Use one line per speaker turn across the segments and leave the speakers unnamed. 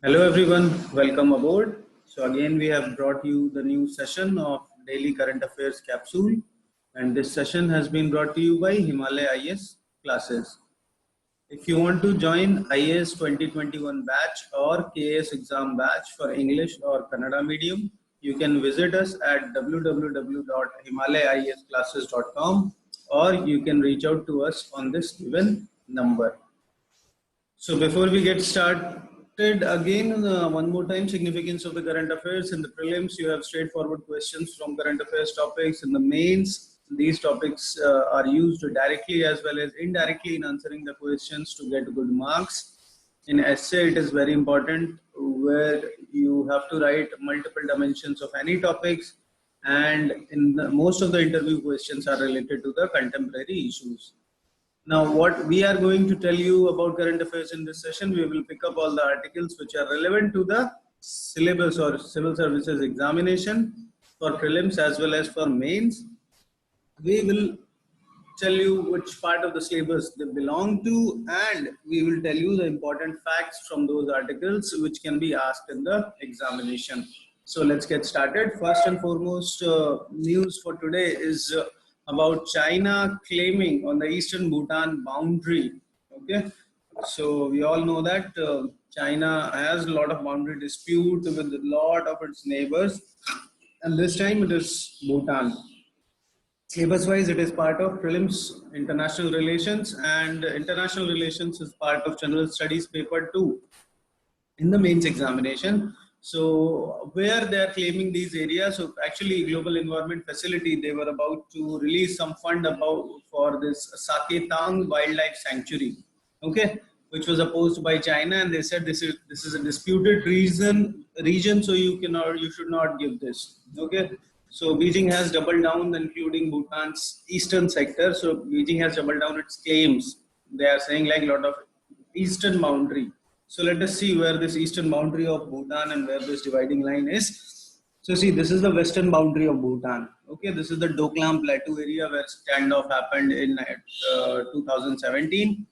Hello everyone, welcome aboard. So again we have brought you the new session of Daily Current Affairs Capsule, and this session has been brought to you by Himalaya-IAS classes. If you want to join IAS 2021 batch or KAS exam batch for English or Kannada medium, you can visit us at www.himalayaiasclasses.com, or you can reach out to us on this given number. So before we get started again, one more time, significance of the current affairs. In the prelims, you have straightforward questions from current affairs topics. In the mains, these topics are used directly as well as indirectly in answering the questions to get good marks. In essay, it is very important where you have to write multiple dimensions of any topics, and in most of the interview questions are related to the contemporary issues. Now, what we are going to tell you about current affairs in this session, we will pick up all the articles which are relevant to the syllabus or civil services examination for prelims as well as for mains. We will tell you which part of the syllabus they belong to, and we will tell you the important facts from those articles which can be asked in the examination. So let's get started. First and foremost, news for today is about China claiming on the eastern Bhutan boundary. Okay, so we all know that China has a lot of boundary dispute with a lot of its neighbors, and this time it is Bhutan. Syllabus wise, it is part of prelims international relations, and international relations is part of general studies paper 2 in the mains examination. So where they are claiming these areas, so actually Global Environment Facility, they were about to release some fund for this Saketang Wildlife Sanctuary, okay, which was opposed by China, and they said this is a disputed region, so you should not give this, okay. So Beijing has doubled down, including Bhutan's eastern sector. So Beijing has doubled down its claims. They are saying like a lot of eastern boundary. So let us see where this eastern boundary of Bhutan and where this dividing line is. So see, this is the western boundary of Bhutan. Okay, this is the Doklam Plateau area where standoff happened in 2017.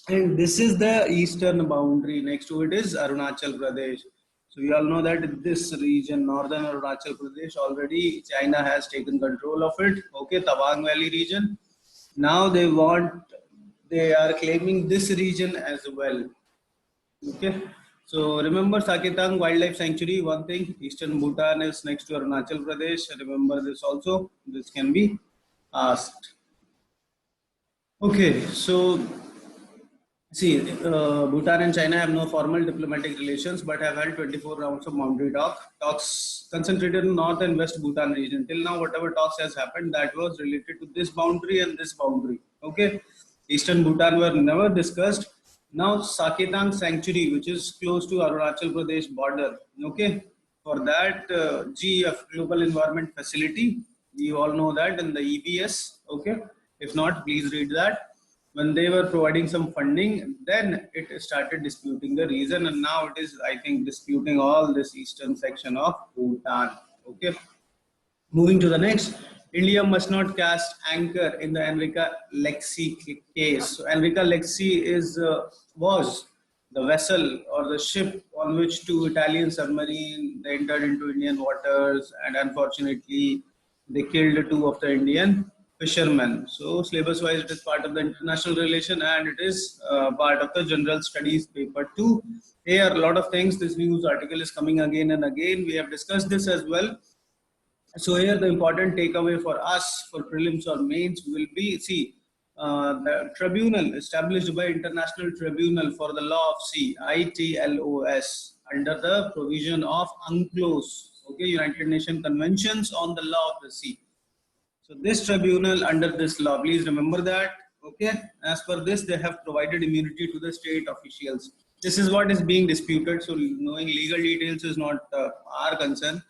And this is the eastern boundary. Next to it is Arunachal Pradesh. So we all know that this region, northern Arunachal Pradesh, already China has taken control of it. Okay, Tawang Valley region. Now they are claiming this region as well. Okay, so remember Saketang Wildlife Sanctuary, one thing, eastern Bhutan is next to Arunachal Pradesh. Remember this also, this can be asked. Okay, so see, Bhutan and China have no formal diplomatic relations but have held 24 rounds of boundary talks concentrated in North and West Bhutan region. Till now, whatever talks has happened, that was related to this boundary and this boundary. Okay, Eastern Bhutan were never discussed. Now, Saketang Sanctuary, which is close to Arunachal Pradesh border. Okay, for that, GEF, Global Environment Facility, you all know that in the EBS. Okay, if not, please read that. When they were providing some funding, then it started disputing the reason, and now it is, I think, disputing all this eastern section of Bhutan. Okay. Moving to the next, India must not cast anchor in the Enrica Lexi case. So Enrica Lexi was the vessel or the ship on which two Italian submarines entered into Indian waters, and unfortunately, they killed two of the Indian fishermen. So syllabus wise, it is part of the international relation, and it is part of the general studies paper 2. Here a lot of things, this news article is coming again and again. We have discussed this as well. So here the important takeaway for us for prelims or mains will be, see, the tribunal established by International Tribunal for the Law of Sea, ITLOS, under the provision of UNCLOS, okay, United Nations Conventions on the Law of the Sea. So this tribunal under this law, please remember that, okay, as per this, they have provided immunity to the state officials. This is what is being disputed, so knowing legal details is not our concern.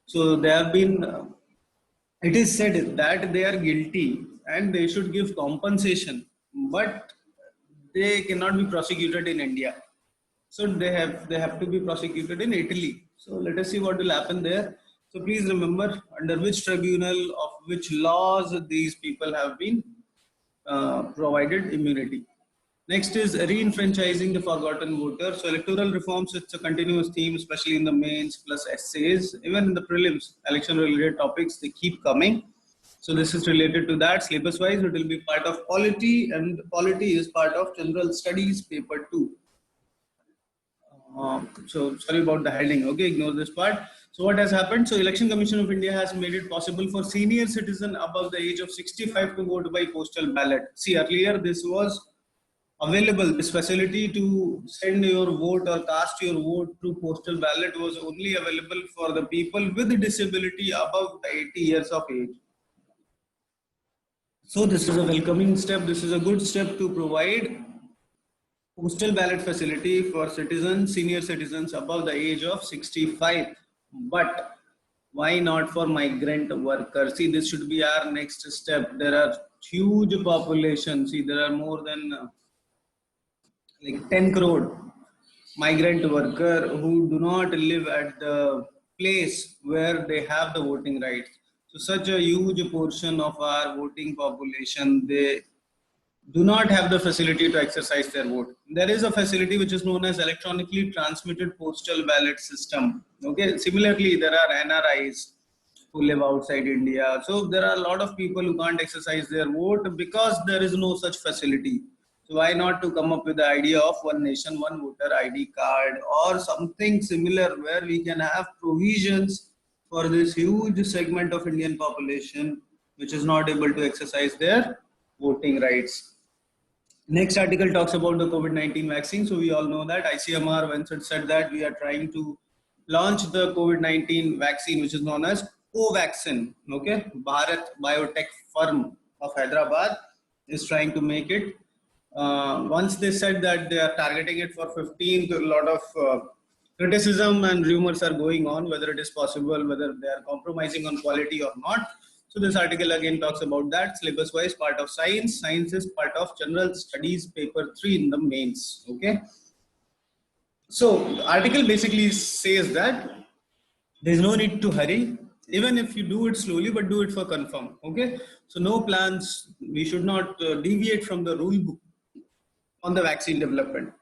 So they have been, it is said that they are guilty and they should give compensation, but they cannot be prosecuted in India. So they have to be prosecuted in Italy. So let us see what will happen there. So please remember under which tribunal of which laws these people have been provided immunity. Next is re-enfranchising the forgotten voter. So electoral reforms, it's a continuous theme, especially in the mains plus essays. Even in the prelims, election-related topics, they keep coming. So this is related to that. Syllabus-wise, it will be part of polity, and polity is part of general studies, paper 2. So sorry about the heading. Okay, ignore this part. So what has happened? So Election Commission of India has made it possible for senior citizen above the age of 65 to vote by postal ballot. See, earlier this was available. This facility to send your vote or cast your vote through postal ballot was only available for the people with disability above 80 years of age. So this is a welcoming step. This is a good step to provide postal ballot facility for citizens, senior citizens above the age of 65. But why not for migrant workers? See, this should be our next step. There are huge population. See, there are more than like 10 crore migrant worker who do not live at the place where they have the voting rights. So such a huge portion of our voting population, they do not have the facility to exercise their vote. There is a facility which is known as electronically transmitted postal ballot system. Okay. Similarly, there are NRIs who live outside India. So there are a lot of people who can't exercise their vote because there is no such facility. So why not to come up with the idea of one nation, one voter ID card or something similar where we can have provisions for this huge segment of Indian population which is not able to exercise their voting rights. Next article talks about the COVID-19 vaccine. So we all know that ICMR once it said that we are trying to launch the COVID-19 vaccine, which is known as Covaxin. Okay, Bharat Biotech firm of Hyderabad is trying to make it. Once they said that they are targeting it for 15th, a lot of criticism and rumors are going on whether it is possible, whether they are compromising on quality or not. So this article again talks about that. Syllabus wise, part of science. Science is part of general studies, paper 3 in the mains. Okay. So the article basically says that there is no need to hurry. Even if you do it slowly, but do it for confirm. Okay. So no plans. We should not deviate from the rule book on the vaccine development.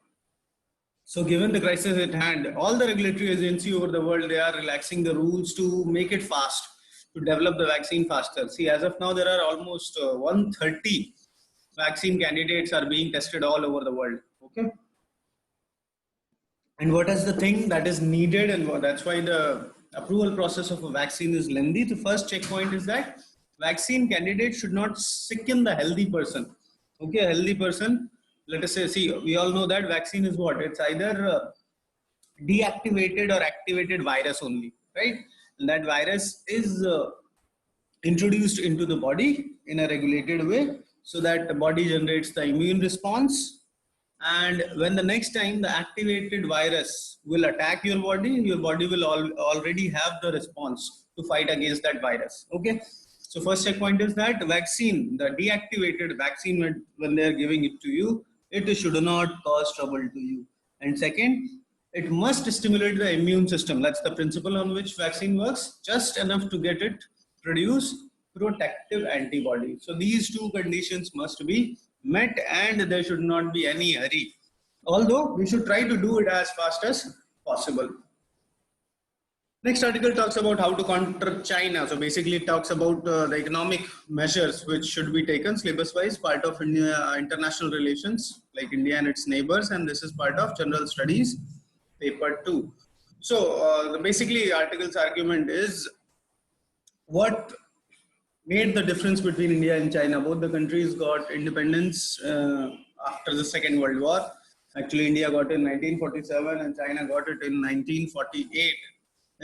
So given the crisis at hand, all the regulatory agencies over the world, they are relaxing the rules to make it fast, to develop the vaccine faster. See, as of now, there are almost 130 vaccine candidates are being tested all over the world. Okay. And what is the thing that is needed, and that's why the approval process of a vaccine is lengthy. The first checkpoint is that vaccine candidate should not sicken the healthy person. Okay, a healthy person, let us say, see, we all know that vaccine is what? It's either deactivated or activated virus only, right? And that virus is introduced into the body in a regulated way so that the body generates the immune response. And when the next time the activated virus will attack your body will already have the response to fight against that virus. Okay. So first checkpoint is that vaccine, the deactivated vaccine, when they are giving it to you, it should not cause trouble to you. And second, it must stimulate the immune system. That's the principle on which vaccine works, just enough to get it produce protective antibody. So these two conditions must be met and there should not be any hurry. Although we should try to do it as fast as possible. Next article talks about how to counter China. So basically it talks about the economic measures which should be taken syllabus wise, part of India, international relations like India and its neighbors, and this is part of general studies paper 2. So basically article's argument is what made the difference between India and China. Both the countries got independence after the Second World War. Actually India got it in 1947 and China got it in 1948.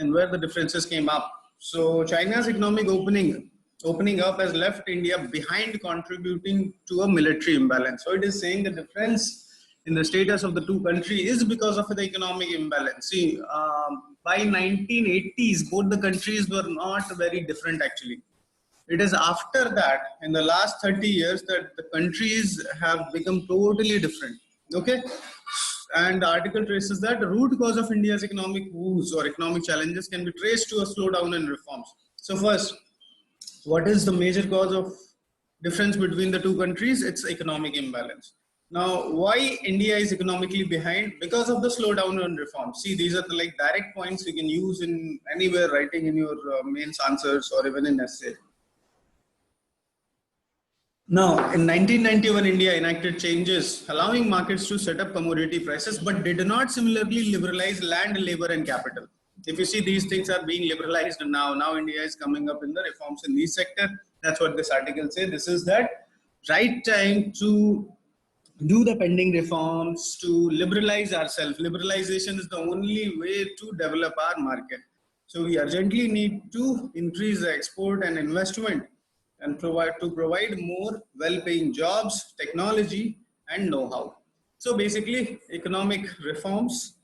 And where the differences came up. So China's economic opening up has left India behind, contributing to a military imbalance. So it is saying the difference in the status of the two countries is because of the economic imbalance. See, by 1980s, both the countries were not very different actually. It is after that, in the last 30 years, that the countries have become totally different. Okay. And the article traces that the root cause of India's economic woes or economic challenges can be traced to a slowdown in reforms. So first, what is the major cause of difference between the two countries? It's economic imbalance. Now, why India is economically behind? Because of the slowdown on reforms. See, these are the like direct points you can use in anywhere writing in your mains answers or even in essay. Now, in 1991, India enacted changes allowing markets to set up commodity prices, but did not similarly liberalize land, labor, and capital. If you see, these things are being liberalized now. Now, India is coming up in the reforms in these sector. That's what this article says. This is that right time to do the pending reforms to liberalize ourselves. Liberalization is the only way to develop our market. So we urgently need to increase the export and investment and provide more well-paying jobs, technology, and know-how. So basically, economic reforms,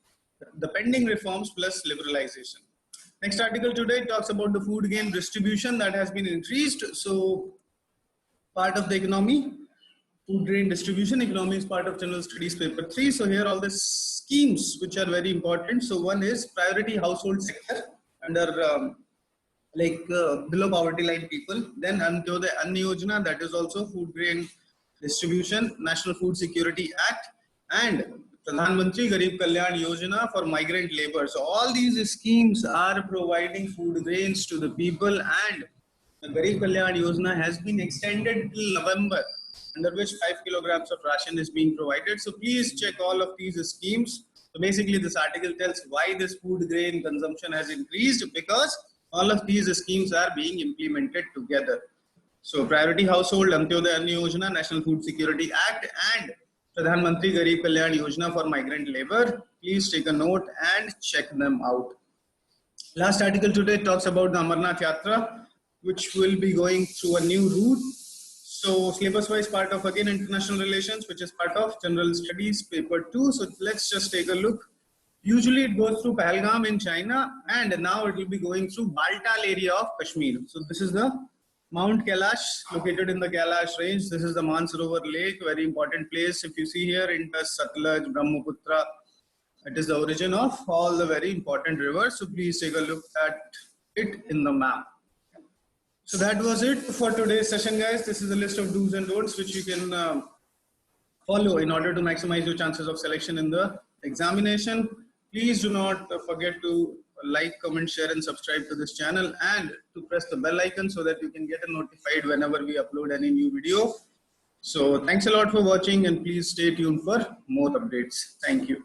the pending reforms plus liberalization. Next article today talks about the food grain distribution that has been increased. So part of the economy, food grain distribution economy is part of general studies paper 3. So here all the schemes which are very important. So one is priority household sector under below poverty line people. Then Antyodaya Anna Yojana, that is also food grain distribution, National Food Security Act, and Pradhan Mantri Garib Kalyan Yojana for migrant labor. So all these schemes are providing food grains to the people, and the Garib Kalyan Yojana has been extended till November, under which 5 kilograms of ration is being provided. So please check all of these schemes. So basically this article tells why this food grain consumption has increased, because all of these schemes are being implemented together. So priority household, Antyodaya Anna Yojana, National Food Security Act, and Pradhan Mantri Garib Kalyan Yojana for migrant labor. Please take a note and check them out. Last article today talks about the Amarnath Yatra, which will be going through a new route. So syllabus wise part of again international relations, which is part of general studies paper 2. So let's just take a look. Usually it goes through Pahalgam in China, and now it will be going through Baltal area of Kashmir. So this is the Mount Kailash located in the Kailash range. This is the Mansarovar Lake, very important place. If you see here, Indus, Satluj, Brahmaputra, it is the origin of all the very important rivers. So please take a look at it in the map. So that was it for today's session, guys. This is a list of do's and don'ts which you can follow in order to maximize your chances of selection in the examination. Please do not forget to like, comment, share, and subscribe to this channel, and to press the bell icon so that you can get notified whenever we upload any new video. So thanks a lot for watching, and please stay tuned for more updates. Thank you.